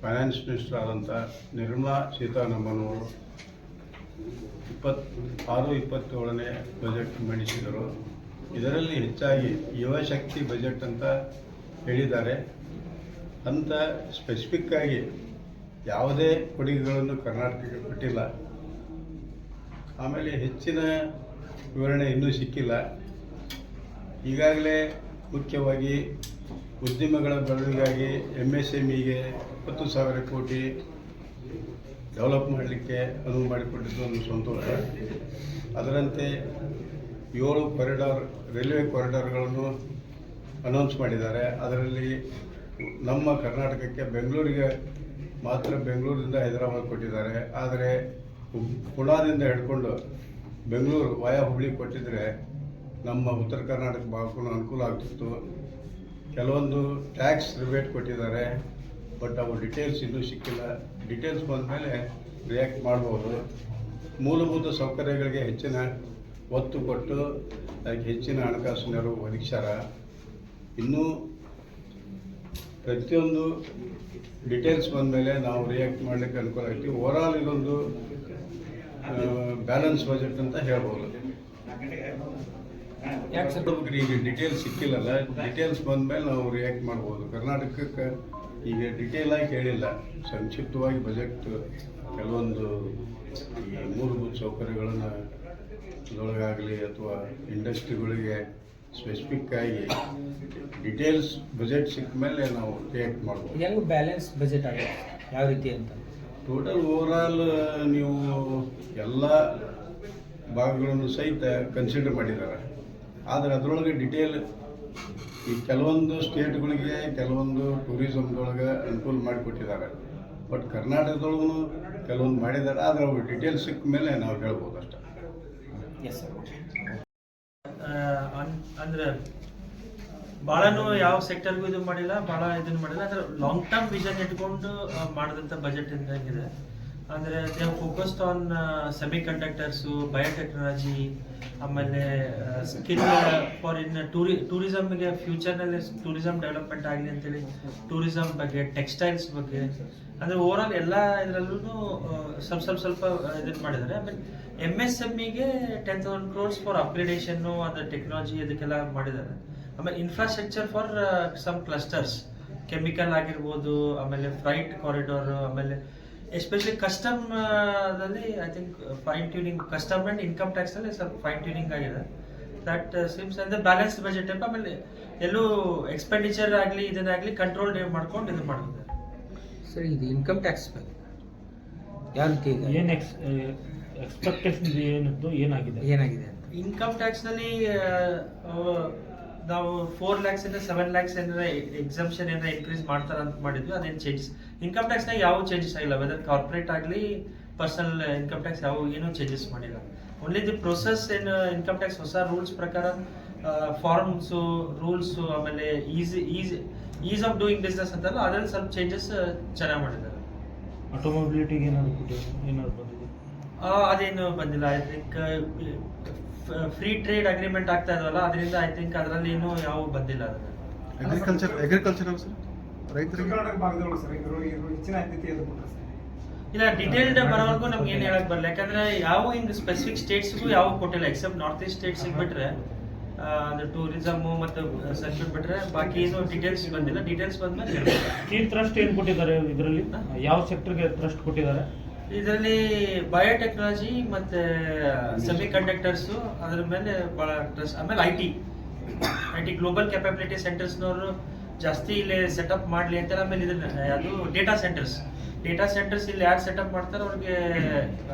Finance minister ಆದಂಥ ನಿರ್ಮಲಾ ಸೀತಾರಾಮನ್ ಅವರು 26-27ನೇ budget ಮಂಡಿಸಿದರು. ಇದರಲ್ಲಿ ಹೆಚ್ಚಾಗಿ ಯುವಶಕ್ತಿ ಬಜೆಟ್ ಅಂತ ಹೇಳಿದ್ದಾರೆ. ಅಂತ ಸ್ಪೆಸಿಫಿಕ್ ಆಗಿ ಯಾವುದೇ ಕೊಡುಗೆಗಳನ್ನು ಕರ್ನಾಟಕಕ್ಕೆ ಕೊಟ್ಟಿಲ್ಲ. ಆಮೇಲೆ ಹೆಚ್ಚಿನ ವಿವರಣೆ ಇನ್ನೂ ಸಿಕ್ಕಿಲ್ಲ. ಈಗಾಗಲೇ ಮುಖ್ಯವಾಗಿ ಉದ್ಯಮಗಳ ಬೆಳವಣಿಗೆಗಾಗಿ MSMEಗೆ 20,000 ಕೋಟಿ ಡೆವಲಪ್ ಮಾಡಲಿಕ್ಕೆ ಅನುವು ಮಾಡಿಕೊಟ್ಟಿದ್ದು ಒಂದು ಸಂತೋಷ. ಅದರಂತೆ 7 ಕಾರಿಡಾರ್ ರೈಲ್ವೆ ಕಾರಿಡಾರ್ಗಳನ್ನು ಅನೌನ್ಸ್ ಮಾಡಿದ್ದಾರೆ. ಅದರಲ್ಲಿ ನಮ್ಮ ಕರ್ನಾಟಕಕ್ಕೆ ಬೆಂಗಳೂರಿಗೆ ಮಾತ್ರ ಬೆಂಗಳೂರಿಂದ ಹೈದರಾಬಾದ್ ಕೊಟ್ಟಿದ್ದಾರೆ. ಆದರೆ ಪುಣಾದಿಂದ ಹಿಡ್ಕೊಂಡು ಬೆಂಗಳೂರು ವಾಯಾ ಹುಬ್ಳಿ ಕೊಟ್ಟಿದ್ದರೆ ನಮ್ಮ ಉತ್ತರ ಕರ್ನಾಟಕ ಭಾಗಕ್ಕೂ ಅನುಕೂಲ ಆಗ್ತಿತ್ತು. ಕೆಲವೊಂದು ಟ್ಯಾಕ್ಸ್ ರಿಬೇಟ್ ಕೊಟ್ಟಿದ್ದಾರೆ, ಬಟ್ ಅವು ಡಿಟೇಲ್ಸ್ ಇನ್ನೂ ಸಿಕ್ಕಿಲ್ಲ. ಡಿಟೇಲ್ಸ್ ಬಂದ ಮೇಲೆ ರಿಯಾಕ್ಟ್ ಮಾಡ್ಬೋದು. ಮೂಲಭೂತ ಸೌಕರ್ಯಗಳಿಗೆ ಹೆಚ್ಚಿನ ಒತ್ತು ಕೊಟ್ಟು ಅದಕ್ಕೆ ಹೆಚ್ಚಿನ ಹಣಕಾಸು ನೆರವು ಒದಗಿಸ್ಯಾರ. ಇನ್ನೂ ಪ್ರತಿಯೊಂದು ಡಿಟೇಲ್ಸ್ ಬಂದ ಮೇಲೆ ನಾವು ರಿಯಾಕ್ಟ್ ಮಾಡಲಿಕ್ಕೆ ಅನುಕೂಲ ಆಗ್ತೀವಿ. ಓವರಾಲ್ ಇದೊಂದು ಬ್ಯಾಲೆನ್ಸ್ ಬಜೆಟ್ ಅಂತ ಹೇಳ್ಬೋದು. ಈಗ ಡಿಟೇಲ್ಸ್ ಸಿಕ್ಕಿಲ್ಲಲ್ಲ, ಡಿಟೇಲ್ಸ್ ಬಂದ ಮೇಲೆ ನಾವು ರಿಯಾಕ್ಟ್ ಮಾಡ್ಬೋದು. ಕರ್ನಾಟಕಕ್ಕೆ ಈಗ ಡಿಟೇಲ್ ಆಗಿ ಹೇಳಿಲ್ಲ, ಸಂಕ್ಷಿಪ್ತವಾಗಿ ಬಜೆಟ್ ಕೆಲವೊಂದು ಈ ಮೂಲಭೂತ ಸೌಕರ್ಯಗಳನ್ನು ಇದರೊಳಗಾಗಲಿ ಅಥವಾ ಇಂಡಸ್ಟ್ರಿಗಳಿಗೆ ಸ್ಪೆಸಿಫಿಕ್ ಆಗಿ ಡಿಟೇಲ್ಸ್ ಬಜೆಟ್ ಸಿಕ್ಕ ಮೇಲೆ ನಾವು ರಿಯಾಕ್ಟ್ ಮಾಡ್ಬೋದು. ಹೆಂಗೆ ಬ್ಯಾಲೆನ್ಸ್ ಬಜೆಟ್ ಆಗುತ್ತೆ ಯಾವ ರೀತಿ ಅಂತ? ಟೋಟಲ್ ಓವರಾಲ್ ನೀವು ಎಲ್ಲ ಭಾಗಗಳನ್ನು ಸಹಿತ ಕನ್ಸಿಡರ್ ಮಾಡಿದ್ದಾರೆ. ಆದರೆ ಅದರೊಳಗೆ ಡಿಟೇಲ್ ಈ ಕೆಲವೊಂದು ಸ್ಟೇಟ್ಗಳಿಗೆ ಕೆಲವೊಂದು ಟೂರಿಸಮ್ದೊಳಗೆ ಅನುಕೂಲ ಮಾಡಿಕೊಟ್ಟಿದ್ದಾರೆ. ಬಟ್ ಕರ್ನಾಟಕದೊಳಗೂ ಕೆಲವೊಂದು ಮಾಡಿದ್ದಾರೆ. ಆದರೆ ಅವು ಡಿಟೇಲ್ ಸಿಕ್ಕ ಮೇಲೆ ನಾವು ಹೇಳ್ಬೋದು ಅಷ್ಟೇ. Yes sir. ಅಂದ್ರೆ ಭಾಳನು ಯಾವ ಸೆಕ್ಟರ್ಗೂ ಇದು ಮಾಡಿಲ್ಲ, ಭಾಳ ಇದನ್ನು ಮಾಡಿಲ್ಲ. ಅಂದ್ರೆ ಲಾಂಗ್ ಟರ್ಮ್ ವಿಷನ್ ಇಟ್ಕೊಂಡು ಮಾಡಿದಂಥ ಬಜೆಟ್ ಇದ್ದಂಗಿದೆ. ಅಂದರೆ they focused on semiconductors, biotechnology, ಆಮೇಲೆ ಸ್ಕಿಲ್ ಫಾರ್ ಇನ್ ಟೂರಿಸಮ್ಗೆ ಫ್ಯೂಚರ್ನಲ್ಲಿ ಟೂರಿಸಮ್ ಡೆವಲಪ್ಮೆಂಟ್ ಆಗಲಿ ಅಂತೇಳಿ ಟೂರಿಸಮ್ ಬಗ್ಗೆ, ಟೆಕ್ಸ್ಟೈಲ್ಸ್ ಬಗ್ಗೆ, ಅಂದರೆ ಓವರಾಲ್ ಎಲ್ಲ ಇದರಲ್ಲೂ ಸ್ವಲ್ಪ ಇದನ್ನು ಮಾಡಿದ್ದಾರೆ. ಆಮೇಲೆ MSMEಗೆ 10,000 crores ಫಾರ್ ಅಪ್ಗ್ರೇಡೇಷನ್ನು, ಅದರ ಟೆಕ್ನಾಲಜಿ ಅದಕ್ಕೆಲ್ಲ ಮಾಡಿದ್ದಾರೆ. ಆಮೇಲೆ infrastructure for some clusters, chemical ಆಗಿರ್ಬೋದು, ಆಮೇಲೆ ಫ್ರೈಟ್ ಕಾರಿಡಾರ್, ಆಮೇಲೆ ಎಸ್ಪೆಷಲಿ ಕಸ್ಟಮ್ ದಲ್ಲಿ I think fine tuning, custom and income ಟ್ಯಾಕ್ಸಲ್ಲಿ ಸ್ವಲ್ಪ ಫೈನ್ ಟ್ಯೂನಿಂಗ್ ಆಗಿದೆ. ದಟ್ ಸಿಮ್ಸ್ ಅಂದರೆ ಬ್ಯಾಲೆನ್ಸ್ ಬಜೆಟ್ ಟೈಪ್. ಆಮೇಲೆ ಎಲ್ಲೂ ಎಕ್ಸ್ಪೆಂಡಿಚರ್ ಆಗಲಿ ಇದನ್ನಾಗಲಿ ಕಂಟ್ರೋಲ್ ಮಾಡ್ಕೊಂಡು ಇದು ಮಾಡಿದ್ದಾರೆ. ಸರ್, ಇದು ಇನ್ಕಮ್ ಟ್ಯಾಕ್ಸ್ ಬಗ್ಗೆ ಯಾವ ರೀತಿ ಇದೆ? ಏನು ಎಕ್ಸ್ಪೆಕ್ಟೇಷನ್ ಏನಾಗಿದೆ ಅಂತ ಇನ್ಕಮ್ ಟ್ಯಾಕ್ಸ್ನಲ್ಲಿ ನಾವು 4 lakhs ಇಂದ 7 lakhs ಏನಾರ ಎಕ್ಸಂಪ್ಷನ್ ಏನಾರ ಇನ್ಕ್ರೀಸ್ ಮಾಡ್ತಾರೆ ಅಂತ ಮಾಡಿದ್ವಿ. ಅದೇನು ಚೇಂಜಸ್ ಇನ್ಕಮ್ ಟ್ಯಾಕ್ಸ್ನಾಗ ಯಾವ ಚೇಂಜಸ್ ಆಗಿಲ್ಲ. ವೆದರ್ ಕಾರ್ಪೊರೇಟ್ ಆಗಲಿ ಪರ್ಸನಲ್ ಇನ್ಕಮ್ ಟ್ಯಾಕ್ಸ್ ಏನೂ ಚೇಂಜಸ್ ಮಾಡಿಲ್ಲ. ಓನ್ಲಿ ದಿ ಪ್ರೊಸೆಸ್ ಏನು ಇನ್ಕಮ್ ಟ್ಯಾಕ್ಸ್ ಹೊಸ ರೂಲ್ಸ್ ಪ್ರಕಾರ ಫಾರ್ಮ್ಸು, ರೂಲ್ಸು, ಆಮೇಲೆ ಈಸ್ ಆಫ್ ಡೂಯಿಂಗ್ ಬಿಸ್ನೆಸ್ ಅಂತಲ್ಲ, ಅದ್ರಲ್ಲಿ ಸ್ವಲ್ಪ ಚೇಂಜಸ್ ಚೆನ್ನಾಗಿ ಮಾಡಿದ್ದಾರೆ. ಆಟೋಮೊಬಿಲಿಟಿಗೆ ಏನಾದ್ರು ಬಂದಿದೆ? ಅದೇನು ಬಂದಿಲ್ಲ. I think free trade agreement ಆಗ್ತಾ ಇದ್ವಲ್ಲ, ಅದರಿಂದ ಐ ಥಿಂಕ್ ಅದರಲ್ಲಿ ಇನ್ನೂ ಯಾವ ಬಂದಿಲ್ಲ. ಅಗ್ರಿಕಲ್ಚರ್ ಸರ್, ರೈತರಿಗೆ ಇಲ್ಲ, ಡಿಟೇಲ್ಡ್ ಬರೋವರೆಗೂ ನಮ್ಗೆ ಏನು ಹೇಳಕ್ ಬರಲ್ಲ. ಯಾಕಂದ್ರೆ ಯಾವ ಹಿಂಗ್ ಸ್ಪೆಸಿಫಿಕ್ ಸ್ಟೇಟ್ಸ್ಗೂ ಯಾವ ಕೊಟ್ಟಿಲ್ಲ, ಎಕ್ಸೆಪ್ಟ್ ನಾರ್ತ್ ಈಸ್ಟ್ ಸ್ಟೇಟ್ಸ್ ಬಿಟ್ರೆ, ಅದು ಟೂರಿಸಮ್ ಮತ್ತು ಸರ್ಕ್ಯೂಟ್ ಬಿಟ್ರೆ ಬಾಕಿ ಏನು ಡೀಟೇಲ್ಸ್ ಬಂದಿಲ್ಲ. ಡೀಟೇಲ್ಸ್ ಬಂದ್ಮೇಲೆ ಈ ಟ್ರಸ್ಟ್ ಏನು ಕೊಟ್ಟಿದ್ದಾರೆ? ಇದರಲ್ಲಿ ಯಾವ ಸೆಕ್ಟರ್ಗೆ ಟ್ರಸ್ಟ್ ಕೊಟ್ಟಿದ್ದಾರೆ? ಇದರಲ್ಲಿ ಬಯೋಟೆಕ್ನಾಲಜಿ ಮತ್ತೆ ಸೆಮಿ ಕಂಡಕ್ಟರ್ಸು, ಅದ್ರ ಮೇಲೆ ಭಾಳ ಟ್ರಸ್ಟ್. ಆಮೇಲೆ ಐ ಟಿ ಗ್ಲೋಬಲ್ ಕ್ಯಾಪಬಿಲಿಟಿ ಸೆಂಟರ್ಸ್ನವರು ಜಾಸ್ತಿ ಇಲ್ಲಿ ಸೆಟಪ್ ಮಾಡಲಿ ಅಂತ. ಆಮೇಲೆ ಇದನ್ನ ಅದು ಡೇಟಾ ಸೆಂಟರ್ಸ್ ಇಲ್ಲಿ ಯಾರು ಸೆಟಪ್ ಮಾಡ್ತಾರೆ ಅವ್ರಿಗೆ,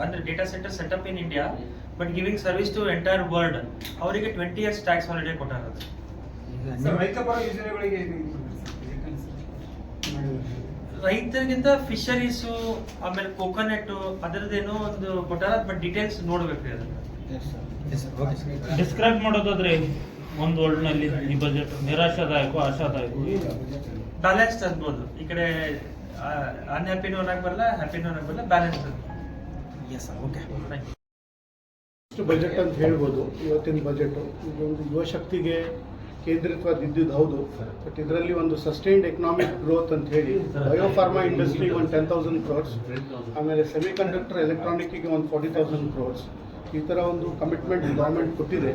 ಅಂದರೆ data centre setup in India but giving service to entire world, ಅವರಿಗೆ 20 years ಟ್ಯಾಕ್ಸ್ ಹಾಲಿಡೇ ಕೊಟ್ಟಾರ. ರೈತರಿಗಿಂತ ಫಿಶರೀಸು, ಆಮೇಲೆ ಕೋಕೋನಟ್ ಅದರದ್ದೇನೋ ಒಂದು ಕೊಟ್ಟಾರ. ಬಟ್ ಡೀಟೇಲ್ಸ್ ನೋಡ್ಬೇಕು ಅದನ್ನ. ಡಿಸ್ಕ್ರೈಬ್ ಮಾಡೋದಾದ್ರೆ ಒಂದು ವರ್ಡ್ನಲ್ಲಿ ಈ ಬಜೆಟ್ ನಿರಾಶಾದಾಯಕ, ಆಶಾದಾಯಕ, ಬ್ಯಾಲೆನ್ಸ್ ಅನ್ಬೋದು. ಈ ಕಡೆ ಅನ್ಹ್ಯಾಪಿನೂ ಅನ್ನಕ್ ಬರಲ್ಲ, ಹ್ಯಾಪಿನೂ ಅನ್ನಕ್ ಬರಲ್ಲ, ಬ್ಯಾಲೆನ್ಸ್ ಅಂತ. ಬಜೆಟ್ ಅಂತ ಹೇಳ್ಬೋದು. ಇವತ್ತಿನ ಬಜೆಟು ಇದೊಂದು ಯುವಶಕ್ತಿಗೆ ಕೇಂದ್ರಿತವಾದ ಇದ್ದಿದ್ದು ಹೌದು, ಬಟ್ ಇದರಲ್ಲಿ ಒಂದು ಸಸ್ಟೈನ್ಡ್ ಎಕನಾಮಿಕ್ ಗ್ರೋತ್ ಅಂತ ಹೇಳಿ ಬಯೋಫಾರ್ಮಾ ಇಂಡಸ್ಟ್ರಿಗೆ ಒಂದು 10,000 crores, ಆಮೇಲೆ ಸೆಮಿಕಂಡಕ್ಟರ್ ಎಲೆಕ್ಟ್ರಾನಿಕ್ಕಿಗೆ ಒಂದು 40,000 crores, ಈ ಥರ ಒಂದು ಕಮಿಟ್ಮೆಂಟ್ ಗೌರ್ಮೆಂಟ್ ಕೊಟ್ಟಿದೆ.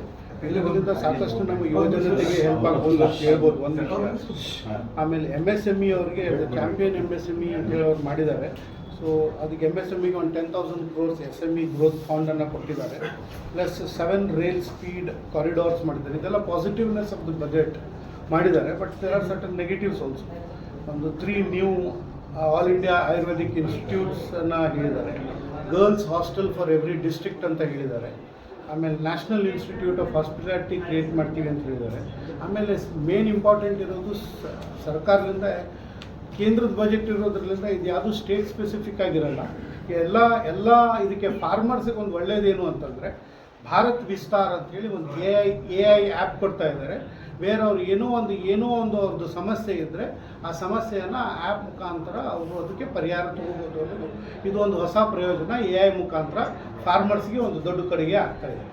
ಇದರಿಂದ ಸಾಕಷ್ಟು ನಮ್ಮ ಯುವಜನತೆಗೆ ಹೆಲ್ಪ್ ಆಗ್ಬೋದು ಅಂತ ಹೇಳ್ಬೋದು ಒಂದು ವಿಷಯ. ಆಮೇಲೆ MSME ಅವರಿಗೆ ಚಾಂಪಿಯನ್ MSME ಅಂತ ಹೇಳಿ ಅವ್ರು ಮಾಡಿದ್ದಾರೆ. ಸೊ ಅದಕ್ಕೆ MSMEಗೆ ಒಂದು 10,000 crores SME ಗ್ರೋತ್ ಫಂಡನ್ನು ಕೊಟ್ಟಿದ್ದಾರೆ. ಪ್ಲಸ್ 7 ರೈಲ್ ಸ್ಪೀಡ್ ಕಾರಿಡಾರ್ಸ್ ಮಾಡಿದ್ದಾರೆ. ಇದೆಲ್ಲ ಪಾಸಿಟಿವ್ನೆಸ್ ಆಫ್ ದ ಬಜೆಟ್ ಮಾಡಿದ್ದಾರೆ. But there are certain negatives also. ಒಂದು 3 ನ್ಯೂ ಆಲ್ ಇಂಡಿಯಾ ಆಯುರ್ವೇದಿಕ್ ಇನ್ಸ್ಟಿಟ್ಯೂಟ್ಸನ್ನು ಹೇಳಿದ್ದಾರೆ. Girls hostel for every district ಅಂತ ಹೇಳಿದ್ದಾರೆ. ಆಮೇಲೆ national institute of hospitality create ಮಾಡ್ತೀವಿ ಅಂತ ಹೇಳಿದ್ದಾರೆ. ಆಮೇಲೆ ಮೇನ್ ಇಂಪಾರ್ಟೆಂಟ್ ಇರೋದು ಸರ್ಕಾರದಿಂದ ಕೇಂದ್ರದ ಬಜೆಟ್ ಇರೋದ್ರಿಂದ ಇದು ಯಾವುದು ಸ್ಟೇಟ್ ಸ್ಪೆಸಿಫಿಕ್ ಆಗಿರಲ್ಲ. ಎಲ್ಲ ಇದಕ್ಕೆ ಫಾರ್ಮರ್ಸಿಗೆ ಒಂದು ಒಳ್ಳೆಯದೇನು ಅಂತಂದರೆ ಭಾರತ್ ವಿಸ್ತಾರ ಅಂತೇಳಿ ಒಂದು AI ಆ್ಯಪ್ ಕೊಡ್ತಾ ಇದ್ದಾರೆ. ಬೇರೆ ಅವ್ರು ಏನೋ ಒಂದು ಅವ್ರದ್ದು ಸಮಸ್ಯೆ ಇದ್ದರೆ ಆ ಸಮಸ್ಯೆಯನ್ನು ಆ್ಯಪ್ ಮುಖಾಂತರ ಅವರು ಅದಕ್ಕೆ ಪರಿಹಾರ ತಗೋಬೋದು ಅನ್ನೋದು ಇದು ಒಂದು ಹೊಸ ಪ್ರಯೋಜನ AI ಮುಖಾಂತರ ಫಾರ್ಮರ್ಸ್ಗೆ ಒಂದು ದೊಡ್ಡ ಕಡೆಗೆ ಆಗ್ತಾಯಿದೆ.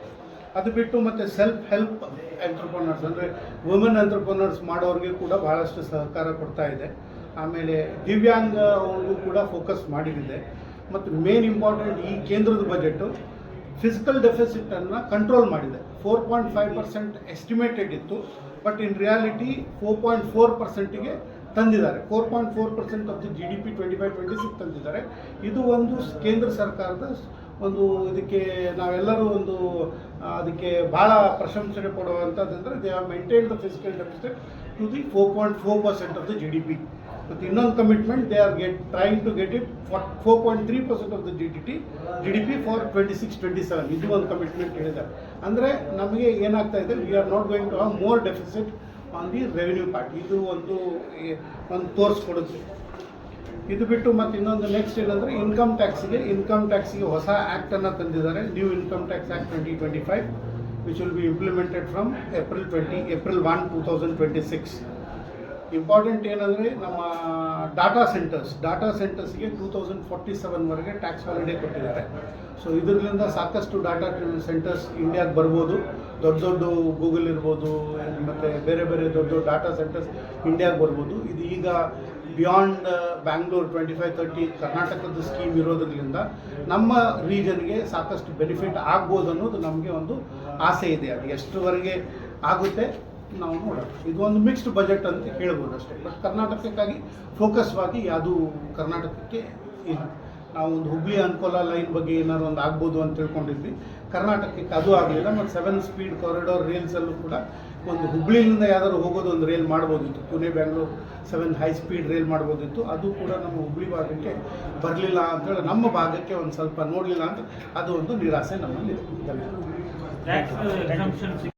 ಅದು ಬಿಟ್ಟು ಮತ್ತು ಸೆಲ್ಫ್ ಹೆಲ್ಪ್ ಎಂಟ್ರಪ್ರನರ್ಸ್ ಅಂದರೆ ವುಮೆನ್ ಎಂಟ್ರಪ್ರನರ್ಸ್ ಮಾಡೋರಿಗೆ ಕೂಡ ಭಾಳಷ್ಟು ಸಹಕಾರ ಕೊಡ್ತಾ ಇದೆ. ಆಮೇಲೆ ದಿವ್ಯಾಂಗ ಅವ್ರಿಗೂ ಕೂಡ ಫೋಕಸ್ ಮಾಡಿದೆ. ಮತ್ತು ಮೇನ್ ಇಂಪಾರ್ಟೆಂಟ್ ಈ ಕೇಂದ್ರದ ಬಜೆಟು ಫಿಸಿಕಲ್ ಡೆಫಿಸಿಟನ್ನು ಕಂಟ್ರೋಲ್ ಮಾಡಿದೆ. 4.5% ಎಸ್ಟಿಮೇಟೆಡ್ ಇತ್ತು, ಬಟ್ ಇನ್ ರಿಯಾಲಿಟಿ 4.4%ಗೆ ತಂದಿದ್ದಾರೆ. 4.4% ಆಫ್ ದಿ GDP 25-26 ತಂದಿದ್ದಾರೆ. ಇದು ಒಂದು ಕೇಂದ್ರ ಸರ್ಕಾರದ ಒಂದು ಇದಕ್ಕೆ ನಾವೆಲ್ಲರೂ ಒಂದು ಅದಕ್ಕೆ ಭಾಳ ಪ್ರಶಂಸನೆ ಕೊಡುವಂಥದ್ದಂದರೆ they have maintain the fiscal deficit to the 4.4% of the GDP. ಮತ್ತು ಇನ್ನೊಂದು commitment they are trying to get it 4.3% of the GDP for 26-27. ಇದು ಒಂದು ಕಮಿಟ್ಮೆಂಟ್ ಹೇಳಿದ್ದಾರೆ. ಅಂದರೆ ನಮಗೆ ಏನಾಗ್ತಾ ಇದೆ, we are not going to have more deficit on the revenue part. ಇದು ಒಂದು ತೋರಿಸ್ಕೊಡುತ್ತೆ. ಇದು ಬಿಟ್ಟು ಮತ್ತು ಇನ್ನೊಂದು ನೆಕ್ಸ್ಟ್ ಏನಂದರೆ ಇನ್ಕಮ್ ಟ್ಯಾಕ್ಸಿಗೆ ಹೊಸ ಆ್ಯಕ್ಟನ್ನು ತಂದಿದ್ದಾರೆ. New income tax act 2025 which will be implemented from April 1, 2026. Important ಏನಂದರೆ ನಮ್ಮ ಡಾಟಾ ಸೆಂಟರ್ಸ್ಗೆ 2047ವರೆಗೆ ಟ್ಯಾಕ್ಸ್ ಹಾಲಿಡೇ ಕೊಟ್ಟಿದ್ದಾರೆ. ಸೊ ಇದರಿಂದ ಸಾಕಷ್ಟು ಡಾಟಾ ಸೆಂಟರ್ಸ್ ಇಂಡಿಯಾಗೆ ಬರ್ಬೋದು. ದೊಡ್ಡ ಗೂಗಲ್ ಇರ್ಬೋದು, ಮತ್ತು ಬೇರೆ ದೊಡ್ಡ ಡಾಟಾ ಸೆಂಟರ್ಸ್ ಇಂಡಿಯಾಗೆ ಬರ್ಬೋದು. ಇದು ಈಗ ಬಿಯಾಂಡ್ ಬ್ಯಾಂಗ್ಳೂರ್ 25-30 ಕರ್ನಾಟಕದ ಸ್ಕೀಮ್ ಇರೋದ್ರಿಂದ ನಮ್ಮ ರೀಜನ್ಗೆ ಸಾಕಷ್ಟು ಬೆನಿಫಿಟ್ ಆಗ್ಬೋದು ಅನ್ನೋದು ನಮಗೆ ಒಂದು ಆಸೆ ಇದೆ. ಅದು ಎಷ್ಟರವರೆಗೆ ಆಗುತ್ತೆ ನಾವು ನೋಡೋಣ. ಇದು ಒಂದು ಮಿಕ್ಸ್ಡ್ ಬಜೆಟ್ ಅಂತ ಹೇಳ್ಬೋದು ಅಷ್ಟೇ. ಬಟ್ ಕರ್ನಾಟಕಕ್ಕಾಗಿ ಫೋಕಸ್ವಾಗಿ ಅದು ಕರ್ನಾಟಕಕ್ಕೆ ಇಲ್ಲ. ನಾವು ಒಂದು ಹುಬ್ಳಿ ಅಂಕೋಲ ಲೈನ್ ಬಗ್ಗೆ ಏನಾದ್ರು ಒಂದು ಆಗ್ಬೋದು ಅಂತ ತಿಳ್ಕೊಂಡಿದ್ವಿ. ಕರ್ನಾಟಕಕ್ಕೆ ಅದು ಆಗಲಿಲ್ಲ. ಮತ್ತು 7 ಸ್ಪೀಡ್ ಕಾರಿಡಾರ್ ರೈಲ್ಸಲ್ಲೂ ಕೂಡ ಒಂದು ಹುಬ್ಳಿಯಿಂದ ಯಾವ್ದಾದ್ರು ಹೋಗೋದು ಒಂದು ರೈಲ್ ಮಾಡ್ಬೋದಿತ್ತು. Pune Bangalore 7 high speed rail ಮಾಡ್ಬೋದಿತ್ತು. ಅದು ಕೂಡ ನಮ್ಮ ಹುಬ್ಳಿ ಭಾಗಕ್ಕೆ ಬರಲಿಲ್ಲ ಅಂತೇಳಿ ನಮ್ಮ ಭಾಗಕ್ಕೆ ಒಂದು ಸ್ವಲ್ಪ ನೋಡಲಿಲ್ಲ ಅಂತ ಅದು ಒಂದು ನಿರಾಸೆ ನಮ್ಮಲ್ಲಿ ಇದೆ. Tax exemption